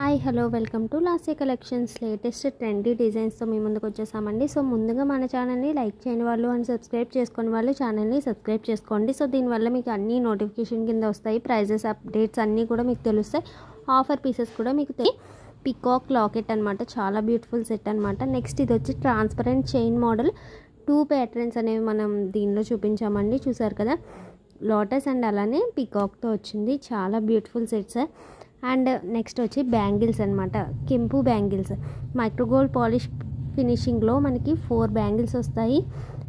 Hi hello welcome to Lasya collections. Latest trendy డిజైన్స్తో మీ ముందుకు వచ్చేసామండి. సో ముందుగా మన ఛానల్ని లైక్ చేయని వాళ్ళు అండ్ సబ్స్క్రైబ్ చేసుకుని వాళ్ళు ఛానల్ని సబ్స్క్రైబ్ చేసుకోండి. సో దీనివల్ల మీకు అన్ని నోటిఫికేషన్ కింద వస్తాయి, ప్రైజెస్ అప్డేట్స్ అన్నీ కూడా మీకు తెలుస్తాయి, ఆఫర్ పీసెస్ కూడా మీకు పికాక్ లాకెట్ అనమాట, చాలా బ్యూటిఫుల్ సెట్ అనమాట. నెక్స్ట్ ఇది వచ్చి ట్రాన్స్పరెంట్ చైన్ మోడల్, 2 ప్యాటర్న్స్ అనేవి మనం దీనిలో చూపించామండి. చూసారు కదా, లోటస్ అండ్ అలానే పికాక్తో వచ్చింది, చాలా బ్యూటిఫుల్ సెట్స్. అండ్ నెక్స్ట్ వచ్చి బ్యాంగిల్స్ అనమాట, కెంపు బ్యాంగిల్స్ మైక్రోగోల్డ్ పాలిష్ ఫినిషింగ్లో మనకి 4 బ్యాంగిల్స్ వస్తాయి.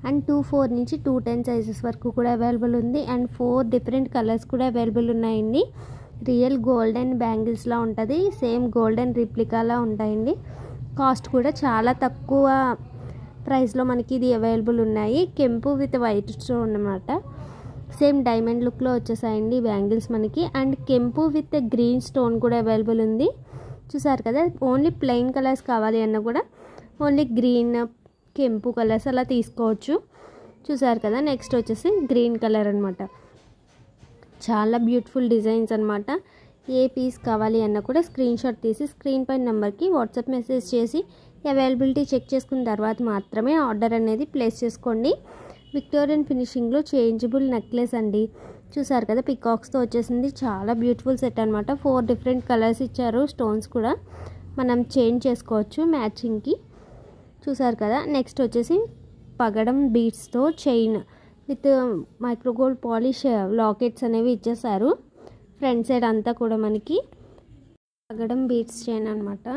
అండ్ 2-4 నుంచి 2-10 సైజెస్ వరకు కూడా అవైలబుల్ ఉంది. అండ్ 4 డిఫరెంట్ కలర్స్ కూడా అవైలబుల్ ఉన్నాయండి. రియల్ గోల్డెన్ బ్యాంగిల్స్లా ఉంటుంది, సేమ్ గోల్డెన్ రిప్లికాలా ఉంటాయండి. కాస్ట్ కూడా చాలా తక్కువ ప్రైస్లో మనకి ఇది అవైలబుల్ ఉన్నాయి. కెంపు విత్ వైట్ స్టోన్ అనమాట, సేమ్ డైమండ్ లుక్లో వచ్చేసాయండి బ్యాంగిల్స్ మనకి. అండ్ కెంపు విత్ గ్రీన్ స్టోన్ కూడా అవైలబుల్ ఉంది. చూసారు కదా, ఓన్లీ ప్లెయిన్ కలర్స్ కావాలి అన్న కూడా ఓన్లీ గ్రీన్ కెంపు కలర్స్ అలా తీసుకోవచ్చు. చూసారు కదా, నెక్స్ట్ వచ్చేసి గ్రీన్ కలర్ అనమాట, చాలా బ్యూటిఫుల్ డిజైన్స్ అనమాట. ఏ పీస్ కావాలి అన్న కూడా స్క్రీన్ షాట్ తీసి స్క్రీన్ పైన నెంబర్కి వాట్సాప్ మెసేజ్ చేసి అవైలబిలిటీ చెక్ చేసుకున్న తర్వాత మాత్రమే ఆర్డర్ అనేది ప్లేస్ చేసుకోండి. విక్టోరియన్ ఫినిషింగ్లో చేంజబుల్ నెక్లెస్ అండి. చూసారు కదా, పికాక్స్తో వచ్చేసింది, చాలా బ్యూటిఫుల్ సెట్ అనమాట. 4 డిఫరెంట్ కలర్స్ ఇచ్చారు, స్టోన్స్ కూడా మనం చేంజ్ చేసుకోవచ్చు మ్యాచింగ్కి. చూసారు కదా, నెక్స్ట్ వచ్చేసి పగడం బీడ్స్తో chain with micro gold polish lockets అనేవి ఇచ్చేసారు. ఫ్రంట్ సైడ్ అంతా కూడా మనకి పగడం బీడ్స్ చైన్ అనమాట,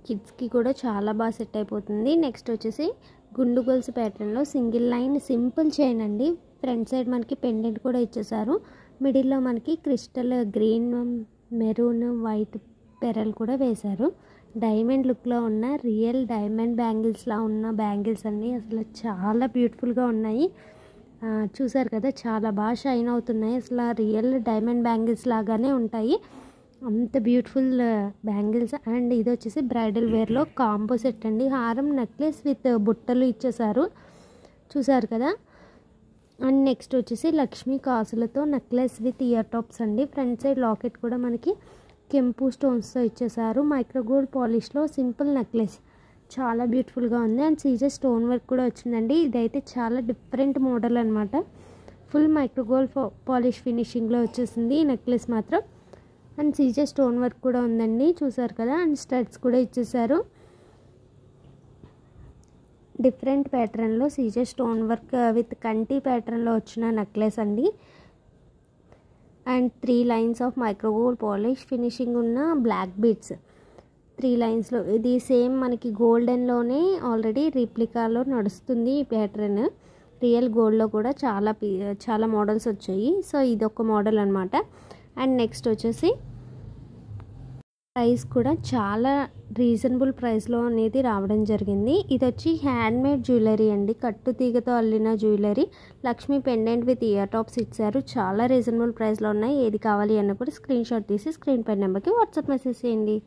కిడ్స్కి కూడా చాలా బాగా సెట్ అయిపోతుంది. నెక్స్ట్ వచ్చేసి గుండు గొలుసు ప్యాటర్న్లో సింగిల్ లైన్ సింపుల్ చైన్ అండి. ఫ్రంట్ సైడ్ మనకి పెండెంట్ కూడా ఇచ్చేసారు, మిడిల్లో మనకి crystal green, maroon, white pearl కూడా వేశారు. డైమండ్ లుక్లో ఉన్న రియల్ డైమండ్ బ్యాంగిల్స్లా ఉన్న బ్యాంగిల్స్ అన్నీ అసలు చాలా బ్యూటిఫుల్గా ఉన్నాయి. చూసారు కదా, చాలా బాగా షైన్ అవుతున్నాయి, అసలు రియల్ డైమండ్ బ్యాంగిల్స్ లాగానే ఉంటాయి, అంత బ్యూటిఫుల్ బ్యాంగిల్స్. అండ్ ఇది వచ్చేసి బ్రైడల్ వేర్లో కాంబో సెట్ అండి, హారం నెక్లెస్ విత్ బుట్టలు ఇచ్చేసారు. చూసారు కదా. అండ్ నెక్స్ట్ వచ్చేసి లక్ష్మీ కాసులతో నెక్లెస్ విత్ ఇయర్ టాప్స్ అండి. ఫ్రంట్ సైడ్ లాకెట్ కూడా మనకి కెంపు స్టోన్స్తో ఇచ్చేసారు. మైక్రోగోల్డ్ పాలిష్లో సింపుల్ నెక్లెస్, చాలా బ్యూటిఫుల్గా ఉంది. అండ్ సీజర్ స్టోన్ వర్క్ కూడా వచ్చిందండి. ఇదైతే చాలా డిఫరెంట్ మోడల్ అనమాట, ఫుల్ మైక్రోగోల్డ్ పాలిష్ ఫినిషింగ్లో వచ్చేసింది ఈ నెక్లెస్ మాత్రం. అండ్ సీజర్ స్టోన్ వర్క్ కూడా ఉందండి, చూసారు కదా. అండ్ స్టడ్స్ కూడా ఇచ్చేసారు, డిఫరెంట్ ప్యాటర్న్లో సీజర్ స్టోన్ వర్క్ విత్ కంటి ప్యాటర్న్లో వచ్చిన నెక్లెస్ అండి. And 3 lines of micro gold polish finishing ఉన్న బ్లాక్ బీడ్స్ 3 లైన్స్లో. ఇది సేమ్ మనకి గోల్డెన్లోనే ఆల్రెడీ రిప్లికాలో నడుస్తుంది ఈ ప్యాటర్న్. రియల్ గోల్డ్లో కూడా చాలా మోడల్స్ వచ్చాయి. సో ఇది ఒక మోడల్ అనమాట. అండ్ నెక్స్ట్ వచ్చేసి ప్రైస్ కూడా చాలా రీజనబుల్ ప్రైస్లో అనేది రావడం జరిగింది. ఇది వచ్చి హ్యాండ్మేడ్ జ్యువెలరీ అండి, కట్టు తీగతో అల్లిన jewellery, Lakshmi pendant with ear tops ఇచ్చారు, చాలా రీజనబుల్ ప్రైస్లో ఉన్నాయి. ఏది కావాలి అన్న కూడా స్క్రీన్ షాట్ తీసి స్క్రీన్ పై నెంబర్కి వాట్సాప్ మెసేజ్ చేయండి.